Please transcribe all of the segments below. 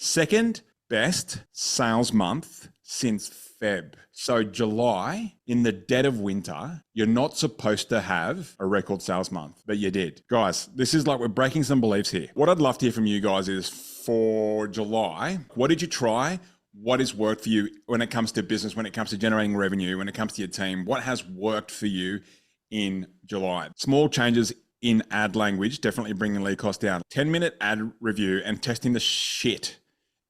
Second best sales month since Feb. So July, in the dead of winter, you're not supposed to have a record sales month, but you did. Guys, this is like we're breaking some beliefs here. What I'd love to hear from you guys is for July, what did you try? What has worked for you when it comes to business, when it comes to generating revenue, when it comes to your team? What has worked for you in July? Small changes in ad language, definitely bringing lead cost down. 10-minute ad review and testing the shit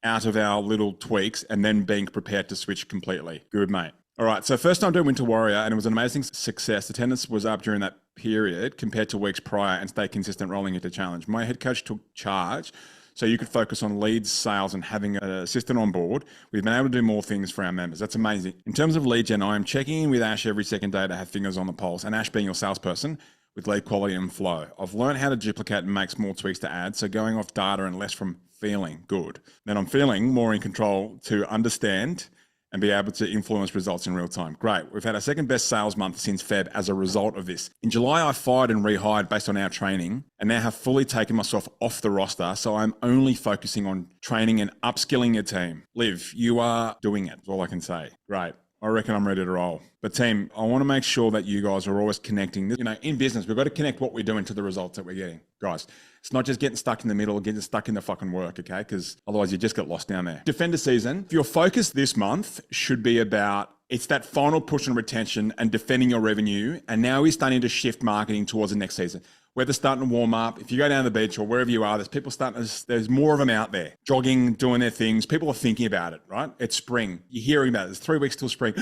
out of our little tweaks and then being prepared to switch completely. Good, mate. All right. So first time doing Winter Warrior and it was an amazing success. Attendance was up during that period compared to weeks prior and stay consistent rolling into challenge. My head coach took charge so you could focus on leads, sales, and having an assistant on board. We've been able to do more things for our members. That's amazing. In terms of lead gen, I am checking in with Ash every second day to have fingers on the pulse, and Ash being your salesperson with lead quality and flow. I've learned how to duplicate and make small tweaks to ads, so going off data and less from feeling good. Then I'm feeling more in control to understand and be able to influence results in real time. Great. We've had our second best sales month since Feb as a result of this. In July, I fired and rehired based on our training and now have fully taken myself off the roster. So I'm only focusing on training and upskilling your team. Liv, you are doing it. That's all I can say. Great. I reckon I'm ready to roll. But team, I want to make sure that you guys are always connecting. You know, in business, we've got to connect what we're doing to the results that we're getting. Guys, it's not just getting stuck in the middle, getting stuck in the fucking work, okay? Because otherwise you just get lost down there. Defender season, your focus this month should be about, it's that final push on retention and defending your revenue. And now we're starting to shift marketing towards the next season. Weather's starting to warm up. If you go down the beach or wherever you are, there's people there's more of them out there, jogging, doing their things. People are thinking about it, right? It's spring. You're hearing about it. There's 3 weeks till spring.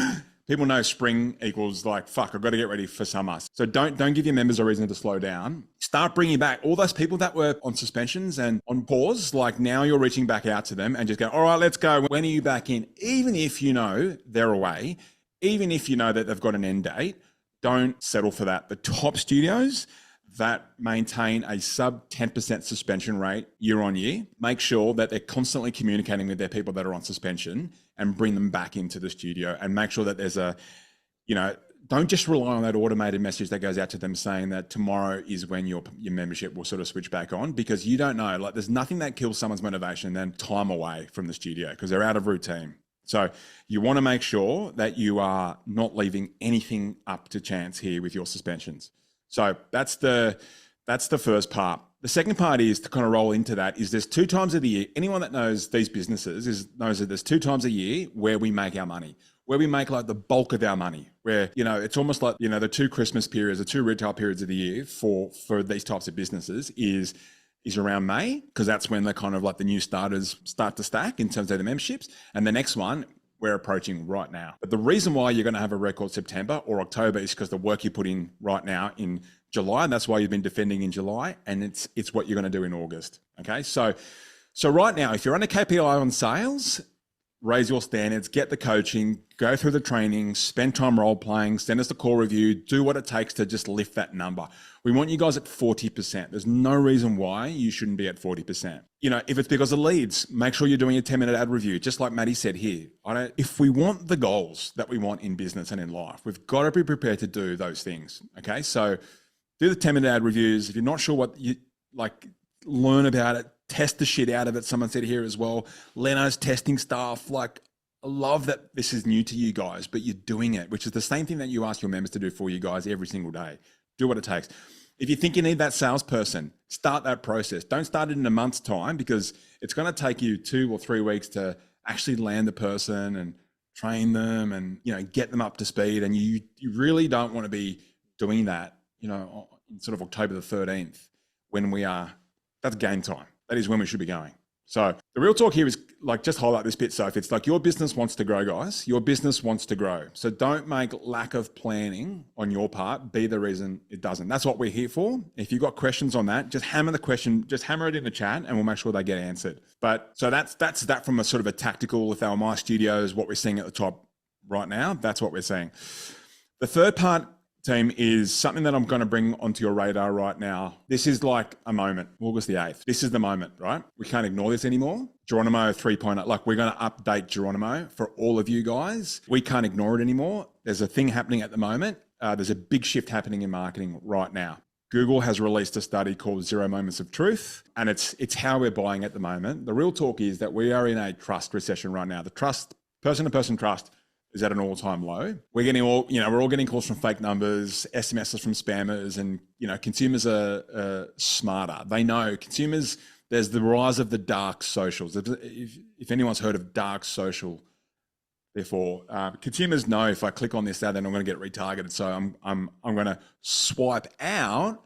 People know spring equals like, fuck, I've got to get ready for summer. So don't give your members a reason to slow down. Start bringing back all those people that were on suspensions and on pause. Like now you're reaching back out to them and just go, all right, let's go. When are you back in? Even if you know they're away, even if you know that they've got an end date, don't settle for that. The top studios that maintain a sub 10% suspension rate year on year, make sure that they're constantly communicating with their people that are on suspension and bring them back into the studio and make sure that there's a, you know, don't just rely on that automated message that goes out to them saying that tomorrow is when your membership will sort of switch back on, because you don't know, like there's nothing that kills someone's motivation than time away from the studio because they're out of routine. So you want to make sure that you are not leaving anything up to chance here with your suspensions. So that's the first part. The second part is to kind of roll into that is there's 2 times of the year. Anyone that knows these businesses knows that there's 2 times a year where we make our money, where we make like the bulk of our money, where, you know, it's almost like, you know, the 2 Christmas periods, the 2 retail periods of the year for these types of businesses is around May, because that's when the kind of like the new starters start to stack in terms of the memberships. And the next one we're approaching right now. But the reason why you're going to have a record September or October is because the work you put in right now in July, and that's why you've been defending in July, and it's what you're going to do in August. Okay, so right now, if you're on a KPI on sales, raise your standards, get the coaching, go through the training, spend time role playing, send us the call review, do what it takes to just lift that number. We want you guys at 40%. There's no reason why you shouldn't be at 40%. You know, if it's because of leads, make sure you're doing a 10-minute ad review, just like Maddie said here. If we want the goals that we want in business and in life, we've got to be prepared to do those things. Okay, so do the 10-minute ad reviews. If you're not sure what you like, learn about it, test the shit out of it. Someone said here as well, Leno's testing stuff. Like, I love that this is new to you guys, but you're doing it, which is the same thing that you ask your members to do for you guys every single day. Do what it takes. If you think you need that salesperson, start that process. Don't start it in a month's time because it's going to take you 2 or 3 weeks to actually land the person and train them and, you know, get them up to speed. And you really don't want to be doing that, you know, in sort of October the 13th when that's game time. That is when we should be going. So the real talk here is like, just highlight this bit. So if it's like your business wants to grow, guys, your business wants to grow. So don't make lack of planning on your part be the reason it doesn't. That's what we're here for. If you've got questions on that, just hammer the question, just hammer it in the chat and we'll make sure they get answered. But so that's that from a sort of a tactical, if our My Studios, what we're seeing at the top right now, that's what we're seeing. The third part, team, is something that I'm going to bring onto your radar right now. This is like a moment, August the 8th. This is the moment, right? We can't ignore this anymore. Geronimo 3.0, like we're going to update Geronimo for all of you guys. We can't ignore it anymore. There's a thing happening at the moment. There's a big shift happening in marketing right now. Google has released a study called Zero Moments of Truth, and it's how we're buying at the moment. The real talk is that we are in a trust recession right now. The person-to-person trust is at an all-time low. We're all getting calls from fake numbers, SMSs from spammers, and consumers are smarter. They know consumers. There's the rise of the dark socials. If anyone's heard of dark social, therefore, consumers know if I click on this ad, then I'm going to get retargeted. So I'm going to swipe out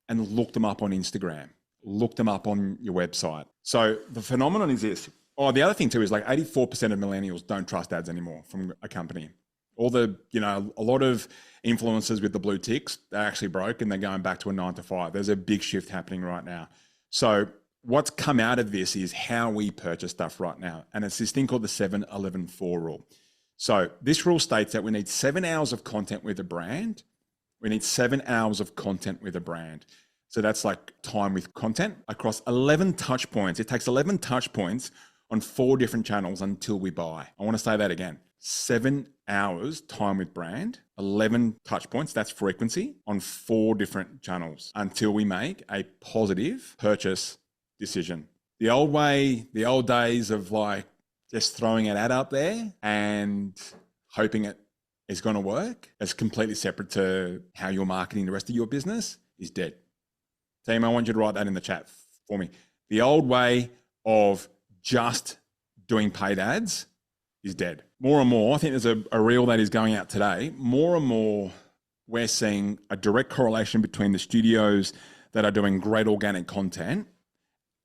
and look them up on Instagram, look them up on your website. So the phenomenon is this. Oh, the other thing too is like 84% of millennials don't trust ads anymore from a company. All the, a lot of influencers with the blue ticks, they're actually broke and they're going back to a 9 to 5. There's a big shift happening right now. So what's come out of this is how we purchase stuff right now. And it's this thing called the 7-11-4 rule. So this rule states that we need 7 hours of content with a brand. We need 7 hours of content with a brand. So that's like time with content across 11 touch points. It takes 11 touch points on 4 different channels until we buy. I want to say that again. 7 hours time with brand, 11 touch points, that's frequency, on 4 different channels until we make a positive purchase decision. The old way, the old days of like just throwing an ad up there and hoping it is going to work, as completely separate to how you're marketing the rest of your business, is dead. Team, I want you to write that in the chat for me. The old way of just doing paid ads is dead. More and more, I think there's a reel that is going out today. More and more, we're seeing a direct correlation between the studios that are doing great organic content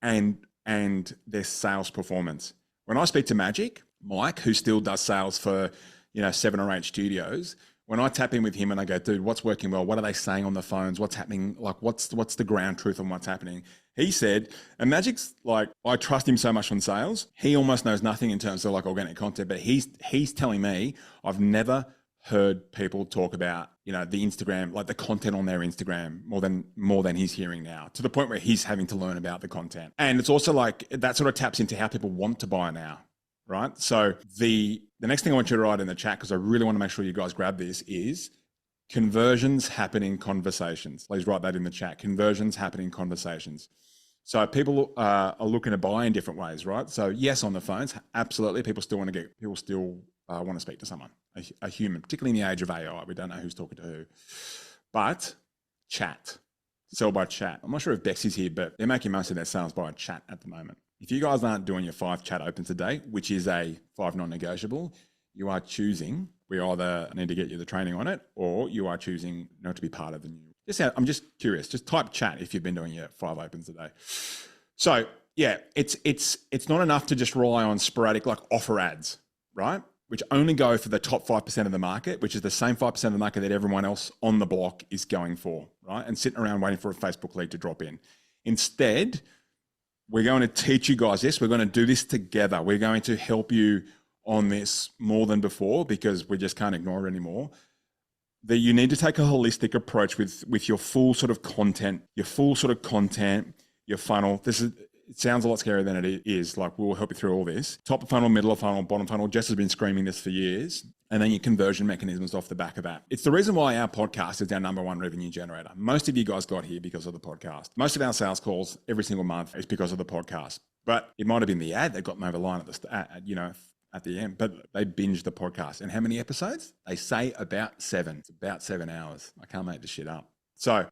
and their sales performance. When I speak to Mike, who still does sales for 7 or 8 studios, when I tap in with him and I go, dude, what's working well? What are they saying on the phones? What's happening? Like, what's the ground truth on what's happening? He said, and Magic's like, I trust him so much on sales. He almost knows nothing in terms of like organic content, but he's telling me I've never heard people talk about, the Instagram, like the content on their Instagram more than he's hearing now, to the point where he's having to learn about the content. And it's also like that sort of taps into how people want to buy now, right? So the next thing I want you to write in the chat, because I really want to make sure you guys grab this, is conversions happen in conversations. Please write that in the chat. Conversions happen in conversations. So people are looking to buy in different ways, right? So yes, on the phones, absolutely. People still want to speak to someone, a human, particularly in the age of AI. We don't know who's talking to who. But chat, sell by chat. I'm not sure if Bex is here, but they're making most of their sales by chat at the moment. If you guys aren't doing your 5 chat opens a day, which is a 5 non-negotiable, you are choosing, we either need to get you the training on it, or you are choosing not to be part of the new. I'm just curious, just type chat if you've been doing your 5 opens a day. So yeah, it's not enough to just rely on sporadic like offer ads, right? Which only go for the top 5% of the market, which is the same 5% of the market that everyone else on the block is going for, right? And sitting around waiting for a Facebook lead to drop in. Instead, we're going to teach you guys this. We're going to do this together. We're going to help you on this more than before, because we just can't ignore it anymore. That you need to take a holistic approach with your full sort of content, your funnel. It sounds a lot scarier than it is. Like, we'll help you through all this. Top of funnel, middle of funnel, bottom funnel. Jess has been screaming this for years. And then your conversion mechanisms off the back of that. It's the reason why our podcast is our #1 revenue generator. Most of you guys got here because of the podcast. Most of our sales calls every single month is because of the podcast. But it might have been the ad that got them over the line at the end, but they binged the podcast. And how many episodes? They say about 7. It's about 7 hours. I can't make this shit up. So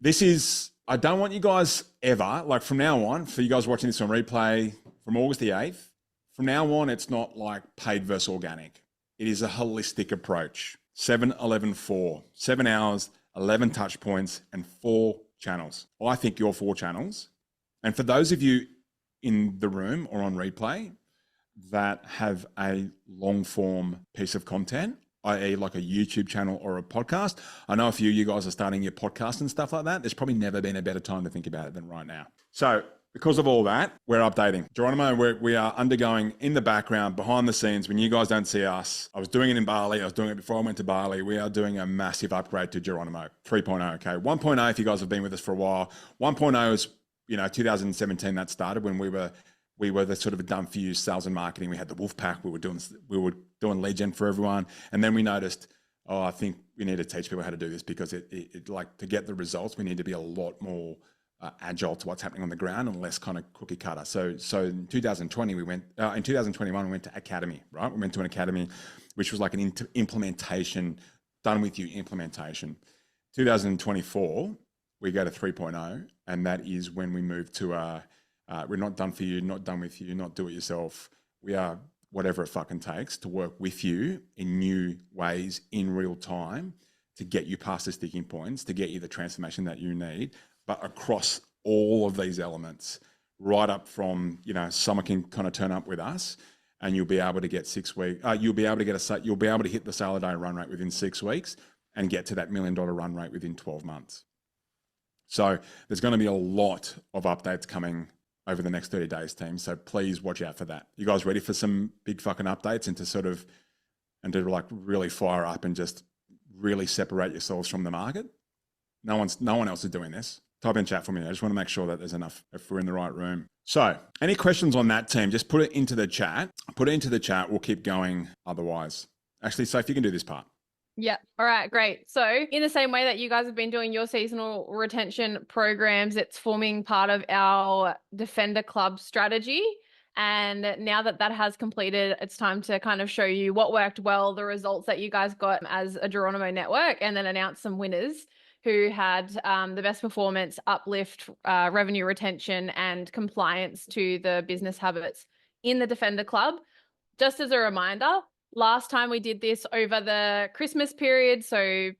I don't want you guys ever, like from now on, for you guys watching this on replay from August the 8th, from now on, it's not like paid versus organic. It is a holistic approach. 7-11-4, 7 hours, 11 touch points, and 4 channels. I think your 4 channels. And for those of you in the room or on replay that have a long form piece of content, i.e. like a YouTube channel or a podcast. I know a few of you guys are starting your podcast and stuff like that. There's probably never been a better time to think about it than right now. So because of all that, we're updating. Geronimo, we are undergoing in the background, behind the scenes, when you guys don't see us. I was doing it in Bali. I was doing it before I went to Bali. We are doing a massive upgrade to Geronimo 3.0. Okay. 1.0, if you guys have been with us for a while, 1.0 is, 2017 that started when we were the sort of a done for you sales and marketing. We had the wolf pack. We were doing lead gen for everyone. And then we noticed, oh, I think we need to teach people how to do this because it like to get the results, we need to be a lot more agile to what's happening on the ground and less kind of cookie cutter. So in 2020, in 2021, we went to Academy, right? We went to an academy, which was like an implementation, done with you implementation. 2024, we go to 3.0, and that is when we move to we're not done for you, not done with you, not do it yourself. We are whatever it fucking takes to work with you in new ways in real time to get you past the sticking points, to get you the transformation that you need, but across all of these elements, right up from, someone can kind of turn up with us and you'll be able to get 6 weeks, you'll be able to hit the sale a day run rate within 6 weeks and get to that $1 million run rate within 12 months. So there's going to be a lot of updates coming over the next 30 days, team. So please watch out for that. You guys ready for some big fucking updates and to like really fire up and just really separate yourselves from the market? No one else is doing this. Type in chat for me. I just want to make sure that there's enough if we're in the right room. So any questions on that, team, just put it into the chat. We'll keep going otherwise. Actually, Soph, you can do this part. Yeah. All right, great. So in the same way that you guys have been doing your seasonal retention programs, it's forming part of our Defender Club strategy. And now that has completed, it's time to kind of show you what worked well, the results that you guys got as a Geronimo network, and then announce some winners who had the best performance, uplift, revenue retention, and compliance to the business habits in the Defender Club. Just as a reminder, last time we did this over the Christmas period, so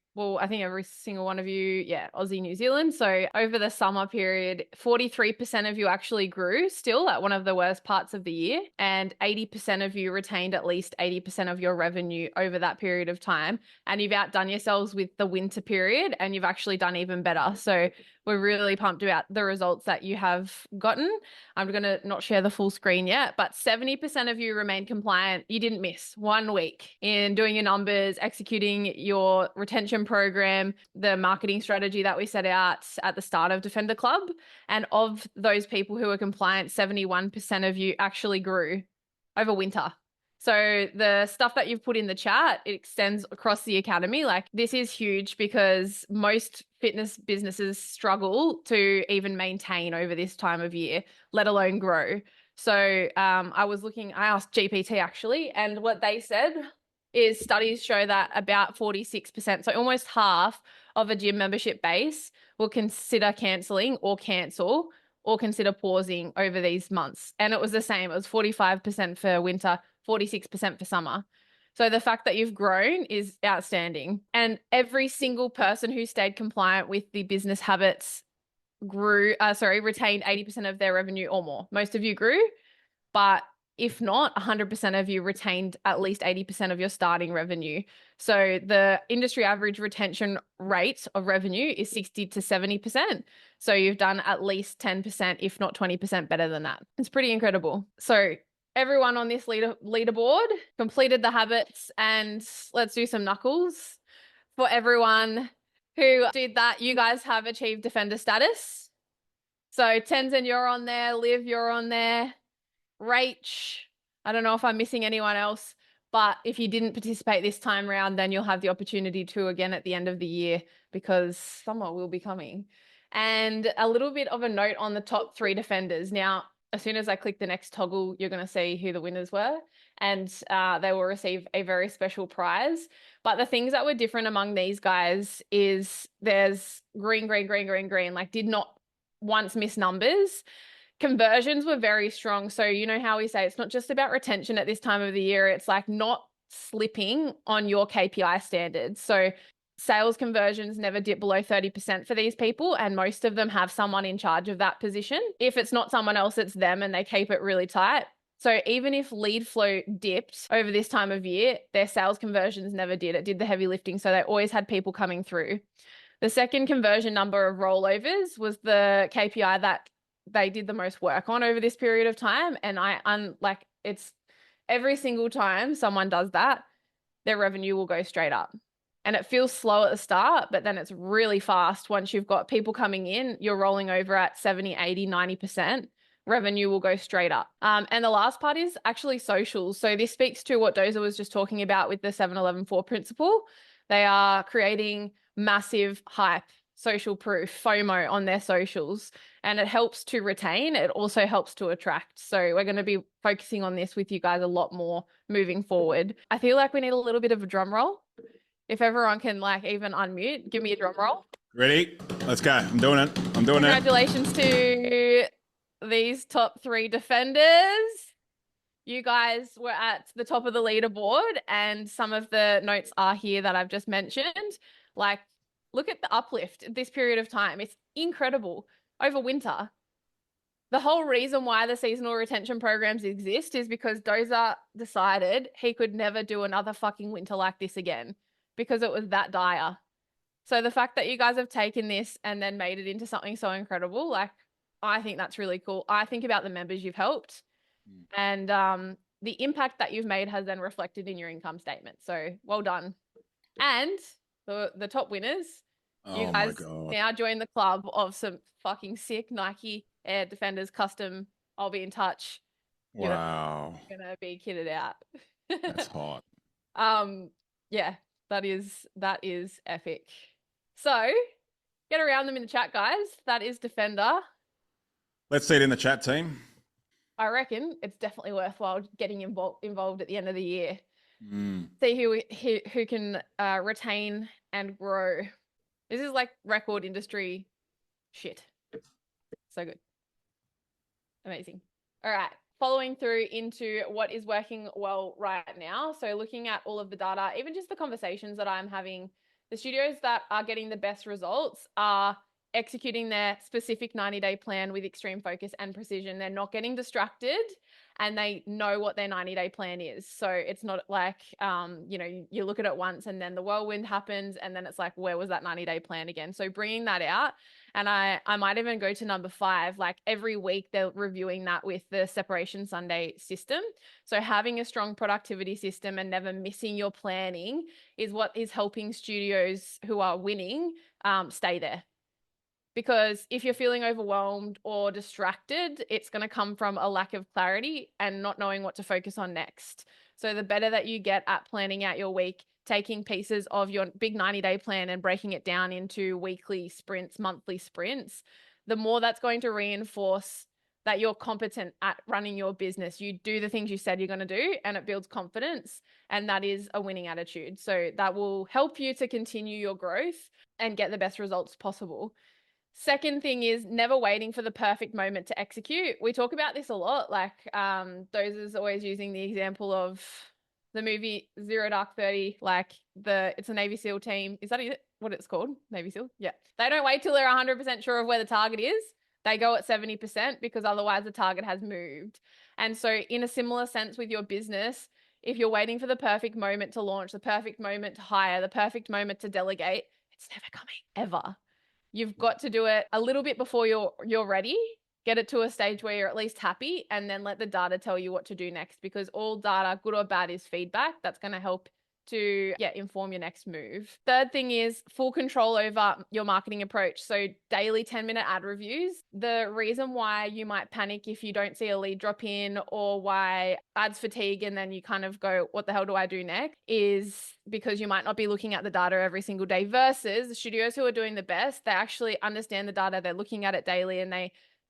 I think every single one of you, Aussie, New Zealand. So over the summer period, 43% of you actually grew still at one of the worst parts of the year, and 80% of you retained at least 80% of your revenue over that period of time. And you've outdone yourselves with the winter period, and you've actually done even better. So we're really pumped about the results that you have gotten. I'm going to not share the full screen yet, but 70% of you remained compliant. You didn't miss 1 week in doing your numbers, executing your retention program, the marketing strategy that we set out at the start of Defender Club. And of those people who were compliant, 71% of you actually grew over winter. So the stuff that you've put in the chat, it extends across the academy. Like, this is huge because most fitness businesses struggle to even maintain over this time of year, let alone grow. So I asked GPT actually, and what they said is studies show that about 46%, so almost half of a gym membership base will consider canceling or cancel or consider pausing over these months. And it was the same. It was 45% for winter, 46% for summer. So the fact that you've grown is outstanding. And every single person who stayed compliant with the business habits retained 80% of their revenue or more. Most of you grew, but if not, 100% of you retained at least 80% of your starting revenue. So the industry average retention rate of revenue is 60 to 70%. So you've done at least 10%, if not 20% better than that. It's pretty incredible. So everyone on this leaderboard completed the habits, and let's do some knuckles. For everyone who did that, you guys have achieved Defender status. So Tenzin, you're on there. Liv, you're on there. Rach, I don't know if I'm missing anyone else, but if you didn't participate this time around, then you'll have the opportunity to again at the end of the year, because summer will be coming. And a little bit of a note on the top 3 defenders. Now, as soon as I click the next toggle, you're going to see who the winners were, and they will receive a very special prize. But the things that were different among these guys is there's green, like did not once miss numbers. Conversions were very strong. So you know how we say it's not just about retention at this time of the year. It's like not slipping on your KPI standards. So sales conversions never dip below 30% for these people, and most of them have someone in charge of that position. If it's not someone else, it's them, and they keep it really tight. So even if lead flow dipped over this time of year, their sales conversions never did. It did the heavy lifting. So they always had people coming through. The second conversion number of rollovers was the KPI that they did the most work on over this period of time. And it's every single time someone does that, their revenue will go straight up. And it feels slow at the start, but then it's really fast. Once you've got people coming in, you're rolling over at 70, 80, 90%. Revenue will go straight up. And the last part is actually socials. So this speaks to what Doza was just talking about with the 7-11-4 principle. They are creating massive hype, social proof, FOMO on their socials, and it helps to retain. It also helps to attract. So we're going to be focusing on this with you guys a lot more moving forward. I feel like we need a little bit of a drum roll. If everyone can like even unmute, give me a drum roll. Ready? Let's go. I'm doing it. I'm doing it. Congratulations to these top 3 defenders. You guys were at the top of the leaderboard, and some of the notes are here that I've just mentioned. Like, look at the uplift at this period of time. It's incredible over winter. The whole reason why the seasonal retention programs exist is because Dozer decided he could never do another fucking winter like this again because it was that dire. So the fact that you guys have taken this and then made it into something so incredible, like, I think that's really cool. I think about the members you've helped, and the impact that you've made has then reflected in your income statement. So well done. And the top winners, you guys now join the club of some fucking sick Nike Air Defenders custom. I'll be in touch. Wow. You're gonna be kitted out. That's hot. Yeah, that is epic. So get around them in the chat, guys. That is Defender. Let's see it in the chat, team. I reckon it's definitely worthwhile getting involved at the end of the year. Mm. See who can retain and grow. This is like record industry shit. So good. Amazing. All right. Following through into what is working well right now. So looking at all of the data, even just the conversations that I'm having, the studios that are getting the best results are executing their specific 90-day plan with extreme focus and precision. They're not getting distracted, and they know what their 90-day plan is. So it's not like, you look at it once and then the whirlwind happens and then it's like, where was that 90-day plan again? So bringing that out, and I might even go to number 5, like every week they're reviewing that with the Separation Sunday system. So having a strong productivity system and never missing your planning is what is helping studios who are winning stay there. Because if you're feeling overwhelmed or distracted, it's going to come from a lack of clarity and not knowing what to focus on next. So the better that you get at planning out your week, taking pieces of your big 90-day plan and breaking it down into weekly sprints, monthly sprints, the more that's going to reinforce that you're competent at running your business. You do the things you said you're going to do, and it builds confidence. And that is a winning attitude. So that will help you to continue your growth and get the best results possible. Second thing is never waiting for the perfect moment to execute. We talk about this a lot. Like Dozer's always using the example of the movie Zero Dark 30. Like it's a Navy SEAL team. Is that what it's called? Navy SEAL? Yeah. They don't wait till they're 100% sure of where the target is. They go at 70% because otherwise the target has moved. And so in a similar sense with your business, if you're waiting for the perfect moment to launch, the perfect moment to hire, the perfect moment to delegate, it's never coming, ever. You've got to do it a little bit before you're ready, get it to a stage where you're at least happy, and then let the data tell you what to do next, because all data, good or bad, is feedback. That's going to help to inform your next move. Third thing is full control over your marketing approach. So daily 10-minute ad reviews. The reason why you might panic if you don't see a lead drop in, or why ads fatigue and then you kind of go, what the hell do I do next, is because you might not be looking at the data every single day, versus the studios who are doing the best. They actually understand the data, they're looking at it daily, and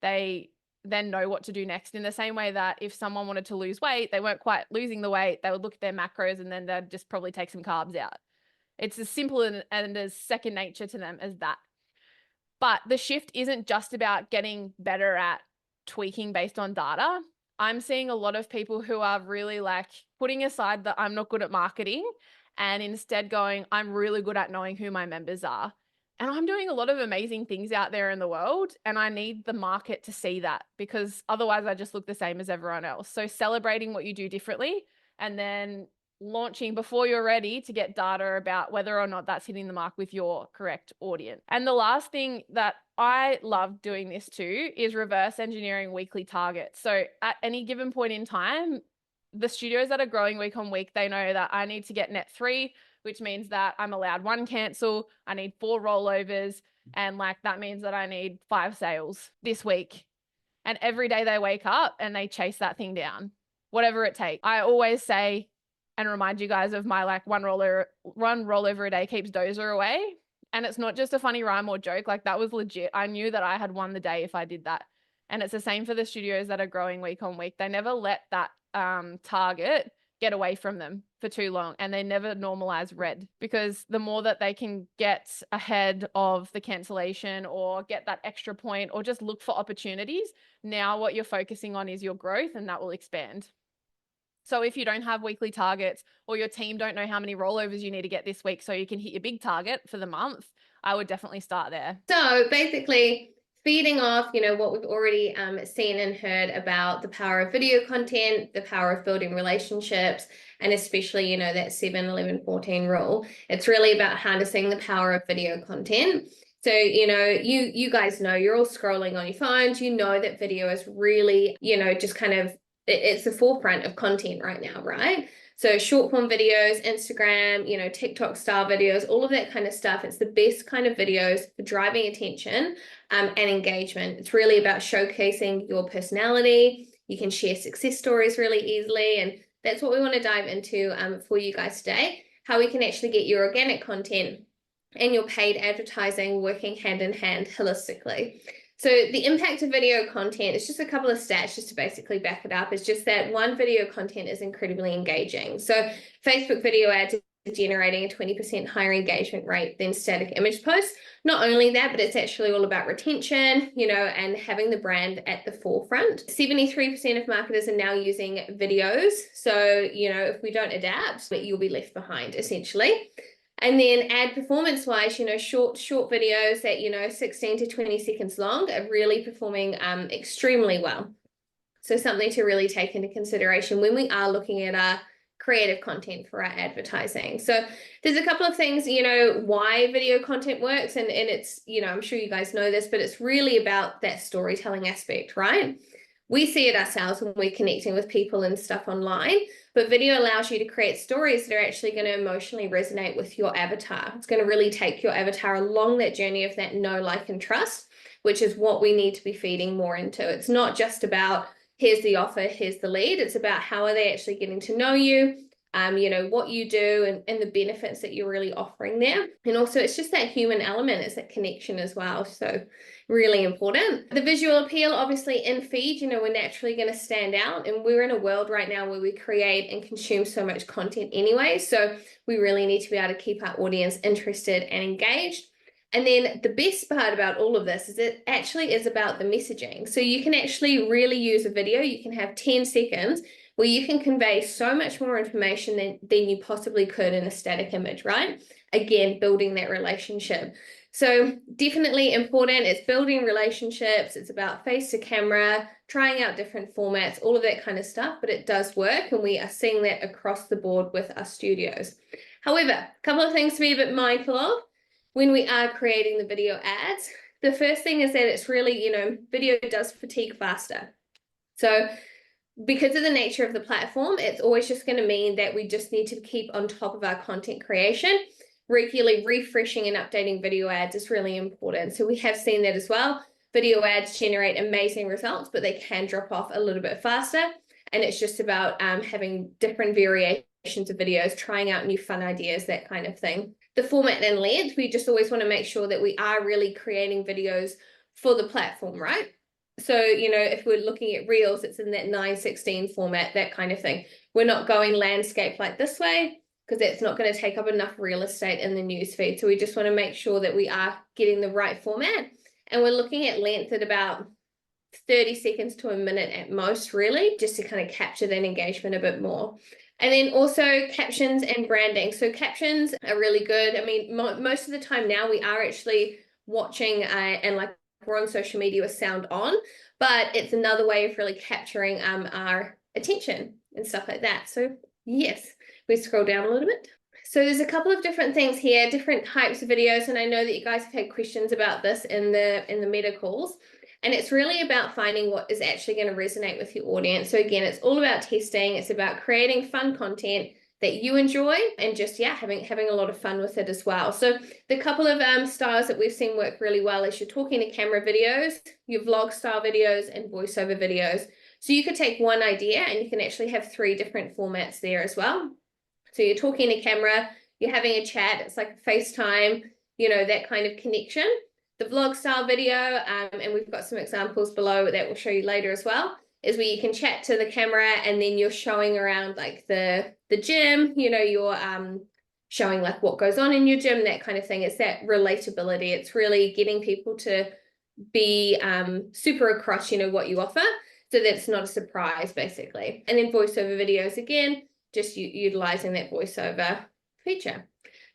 they then know what to do next. In the same way that if someone wanted to lose weight, they weren't quite losing the weight, they would look at their macros and then they'd just probably take some carbs out. It's as simple and as second nature to them as that. But the shift isn't just about getting better at tweaking based on data. I'm seeing a lot of people who are really like putting aside that I'm not good at marketing and instead going, I'm really good at knowing who my members are. And I'm doing a lot of amazing things out there in the world, and I need the market to see that, because otherwise I just look the same as everyone else. So celebrating what you do differently, and then launching before you're ready to get data about whether or not that's hitting the mark with your correct audience. And the last thing that I love doing this too is reverse engineering weekly targets. So at any given point in time, the studios that are growing week on week, they know that I need to get net 3, which means that I'm allowed 1 cancel, I need 4 rollovers, and like that means that I need 5 sales this week. And every day they wake up and they chase that thing down, whatever it takes. I always say and remind you guys of my like one rollover a day keeps dozer away. And it's not just a funny rhyme or joke. Like that was legit. I knew that I had won the day if I did that. And it's the same for the studios that are growing week on week. They never let that target get away from them for too long, and they never normalize red, because the more that they can get ahead of the cancellation or get that extra point or just look for opportunities, now what you're focusing on is your growth, and that will expand. So if you don't have weekly targets, or your team don't know how many rollovers you need to get this week so you can hit your big target for the month, I would definitely start there. So basically, feeding off, what we've already seen and heard about the power of video content, the power of building relationships, and especially, that 7, 11, 14 rule. It's really about harnessing the power of video content. So, you guys know, you're all scrolling on your phones, that video is really, just kind of, it's the forefront of content right now, right? So short form videos, Instagram, TikTok style videos, all of that kind of stuff. It's the best kind of videos for driving attention and engagement. It's really about showcasing your personality. You can share success stories really easily. And that's what we want to dive into for you guys today, how we can actually get your organic content and your paid advertising working hand in hand holistically. So the impact of video content is just a couple of stats just to basically back it up. It's just that one, video content is incredibly engaging. So Facebook video ads are generating a 20% higher engagement rate than static image posts. Not only that, but it's actually all about retention, and having the brand at the forefront. 73% of marketers are now using videos. So, if we don't adapt, you'll be left behind essentially. And then ad performance wise, short videos that, 16 to 20 seconds long are really performing extremely well. So something to really take into consideration when we are looking at our creative content for our advertising. So there's a couple of things, why video content works. And it's, I'm sure you guys know this, but it's really about that storytelling aspect, right? We see it ourselves when we're connecting with people and stuff online, but video allows you to create stories that are actually going to emotionally resonate with your avatar. It's going to really take your avatar along that journey of that know, like, and trust, which is what we need to be feeding more into. It's not just about here's the offer, here's the lead. It's about how are they actually getting to know you, what you do and the benefits that you're really offering there. And also it's just that human element, it's that connection as well. So really important. The visual appeal, obviously in feed, we're naturally going to stand out, and we're in a world right now where we create and consume so much content anyway. So we really need to be able to keep our audience interested and engaged. And then the best part about all of this is it actually is about the messaging. So you can actually really use a video. You can have 10 seconds where you can convey so much more information than you possibly could in a static image, right? Again, building that relationship. So definitely important. It's building relationships. It's about face to camera, trying out different formats, all of that kind of stuff, but it does work. And we are seeing that across the board with our studios. However, a couple of things to be a bit mindful of when we are creating the video ads. The first thing is that it's really, video does fatigue faster. So because of the nature of the platform, it's always just going to mean that we just need to keep on top of our content creation. Regularly refreshing and updating video ads is really important. So we have seen that as well. Video ads generate amazing results, but they can drop off a little bit faster. And it's just about having different variations of videos, trying out new fun ideas, that kind of thing. The format and length, we just always want to make sure that we are really creating videos for the platform, right? So, if we're looking at Reels, it's in that 9:16 format, that kind of thing. We're not going landscape like this way, because it's not going to take up enough real estate in the newsfeed. So we just want to make sure that we are getting the right format. And we're looking at length at about 30 seconds to a minute at most, really, just to kind of capture that engagement a bit more. And then also captions and branding. So captions are really good. I mean, most of the time now we are actually watching and like we're on social media with sound on, but it's another way of really capturing our attention and stuff like that. So yes, we scroll down a little bit. So there's a couple of different things here, different types of videos. And I know that you guys have had questions about this in the meta calls. And it's really about finding what is actually going to resonate with your audience. So again, it's all about testing. It's about creating fun content that you enjoy and just, having a lot of fun with it as well. So the couple of styles that we've seen work really well is your talking to camera videos, your vlog style videos, and voiceover videos. So you could take one idea and you can actually have 3 different formats there as well. So you're talking to camera, you're having a chat, it's like a FaceTime, you know, that kind of connection. The vlog style video, and we've got some examples below that we'll show you later as well, is where you can chat to the camera and then you're showing around like the gym, you know, you're showing like what goes on in your gym, that kind of thing. It's that relatability. It's really getting people to be super across, you know, what you offer, so that it's not a surprise basically. And then voiceover videos, again, just utilizing that voiceover feature.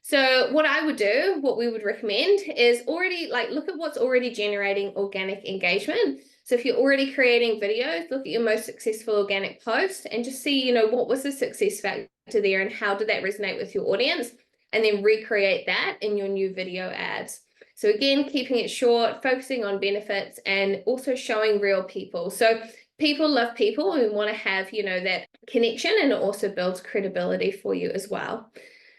So what I would do, what we would recommend is already like look at what's already generating organic engagement. So if you're already creating videos, look at your most successful organic post and just see, you know, what was the success factor there and how did that resonate with your audience, and then recreate that in your new video ads. So again, keeping it short, focusing on benefits, and also showing real people. So people love people, and we want to have, you know, that connection, and it also builds credibility for you as well.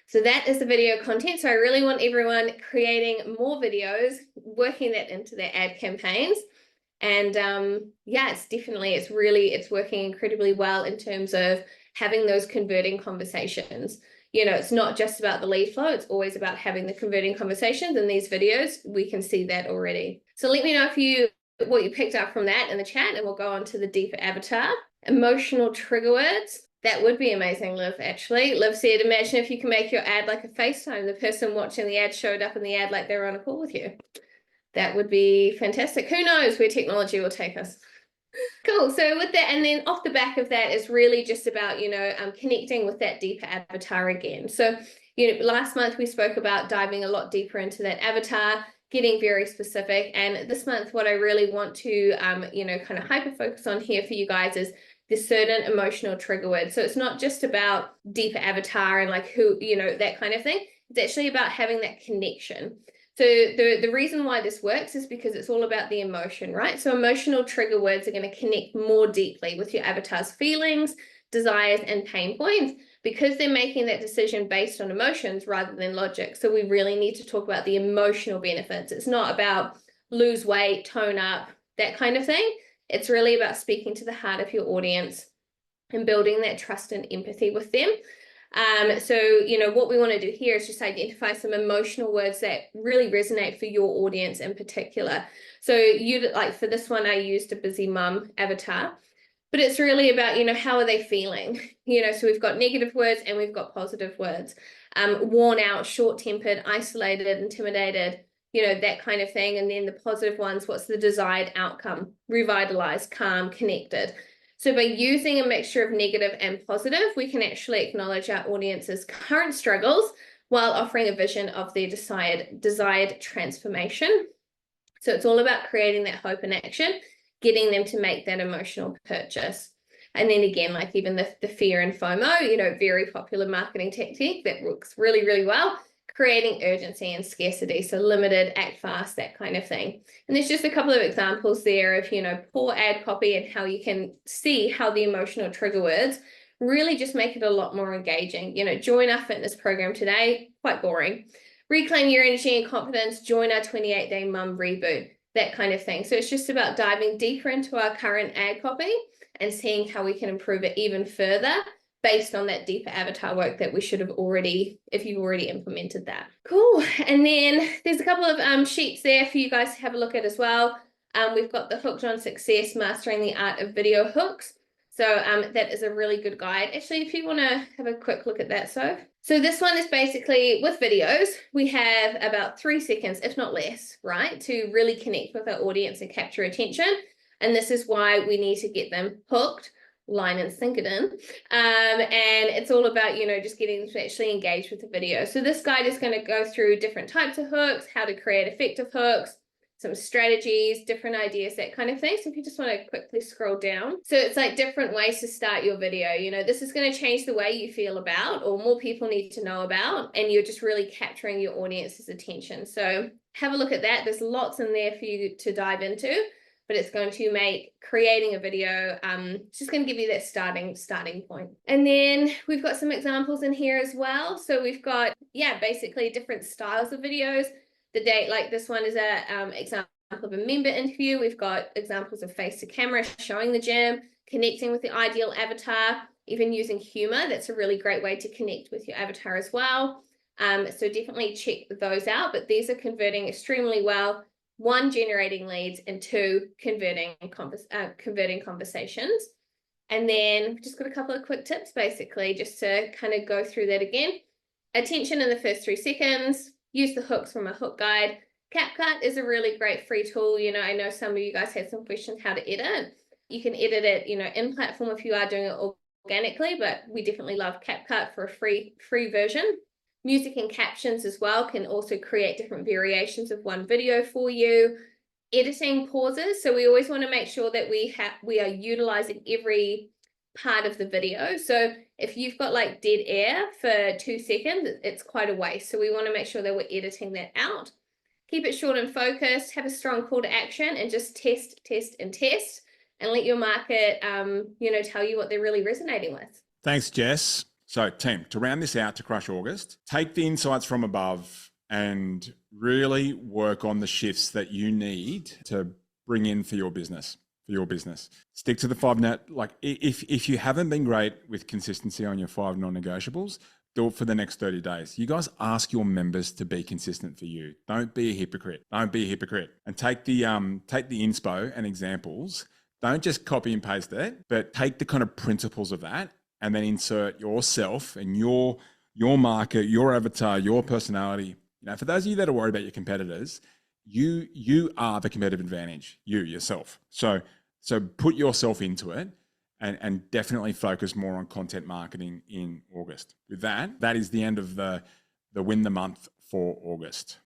So that is the video content. So I really want everyone creating more videos, working that into their ad campaigns. And yeah, it's working incredibly well in terms of having those converting conversations. You know, it's not just about the lead flow, it's always about having the converting conversations. In these videos, we can see that already. So let me know what you picked up from that in the chat, and we'll go on to the deeper avatar. Emotional trigger words. That would be amazing, Liv, actually. Liv said, imagine if you can make your ad like a FaceTime. The person watching the ad showed up in the ad like they were on a call with you. That would be fantastic. Who knows where technology will take us? Cool. So with that, and then off the back of that is really just about, you know, connecting with that deeper avatar again. So, you know, last month we spoke about diving a lot deeper into that avatar, getting very specific. And this month, what I really want to, you know, kind of hyper focus on here for you guys is this certain emotional trigger word. So it's not just about deeper avatar and like who, you know, that kind of thing. It's actually about having that connection. So the reason why this works is because it's all about the emotion, right? So emotional trigger words are going to connect more deeply with your avatar's feelings, desires, and pain points, because they're making that decision based on emotions rather than logic. So we really need to talk about the emotional benefits. It's not about lose weight, tone up, that kind of thing. It's really about speaking to the heart of your audience and building that trust and empathy with them. So, you know, what we want to do here is just identify some emotional words that really resonate for your audience in particular. So you, like for this one, I used a busy mum avatar, but it's really about, you know, how are they feeling? You know, so we've got negative words and we've got positive words. Worn out, short-tempered, isolated, intimidated, you know, that kind of thing. And then the positive ones, what's the desired outcome? Revitalized, calm, connected. So by using a mixture of negative and positive, we can actually acknowledge our audience's current struggles while offering a vision of their desired transformation. So it's all about creating that hope and action, getting them to make that emotional purchase. And then again, like even the fear and FOMO, you know, very popular marketing technique that works really, really well. Creating urgency and scarcity, so limited, act fast, that kind of thing. And there's just a couple of examples there of, you know, poor ad copy and how you can see how the emotional trigger words really just make it a lot more engaging. You know, join our fitness program today, quite boring. Reclaim your energy and confidence, join our 28-day mum reboot, that kind of thing. So it's just about diving deeper into our current ad copy and seeing how we can improve it even further, based on that deeper avatar work that we should have already, if you've already implemented that. Cool. And then there's a couple of sheets there for you guys to have a look at as well. We've got the Hooked on Success, Mastering the Art of Video Hooks. So that is a really good guide. Actually, if you want to have a quick look at that, so this one is basically with videos, we have about 3 seconds, if not less, right, to really connect with our audience and capture attention. And this is why we need to get them hooked, line and sink it in. And it's all about, you know, just getting them to actually engage with the video. So this guide is going to go through different types of hooks, how to create effective hooks, some strategies, different ideas, that kind of thing. So if you just want to quickly scroll down. So it's like different ways to start your video. You know, this is going to change the way you feel about, or more people need to know about, and you're just really capturing your audience's attention. So have a look at that. There's lots in there for you to dive into, but it's going to make creating a video, it's just going to give you that starting point. And then we've got some examples in here as well. So we've got, yeah, basically different styles of videos. Like this one is a example of a member interview. We've got examples of face to camera, showing the gym, connecting with the ideal avatar, even using humor. That's a really great way to connect with your avatar as well. So definitely check those out, but these are converting extremely well. 1, generating leads, and 2, converting conversations. And then we've just got a couple of quick tips, basically, just to kind of go through that again. Attention in the first 3 seconds. Use the hooks from a hook guide. CapCut is a really great free tool. You know, I know some of you guys had some questions how to edit. You can edit it, you know, in platform if you are doing it organically, but we definitely love CapCut for a free version. Music and captions as well can also create different variations of one video for you. Editing pauses. So we always want to make sure that we are utilizing every part of the video. So if you've got like dead air for 2 seconds, it's quite a waste. So we want to make sure that we're editing that out. Keep it short and focused, have a strong call to action, and just test, and let your market, you know, tell you what they're really resonating with. Thanks, Jess. So team, to round this out to crush August, take the insights from above and really work on the shifts that you need to bring in for your business. Stick to the 5 net. Like if you haven't been great with consistency on your 5 non-negotiables, do it for the next 30 days. You guys ask your members to be consistent for you. Don't be a hypocrite. And take the inspo and examples. Don't just copy and paste it, but take the kind of principles of that and then insert yourself and your market, your avatar, your personality. You know, for those of you that are worried about your competitors, you are the competitive advantage, yourself. So put yourself into it and definitely focus more on content marketing in August. With that is the end of the Win the Month for August.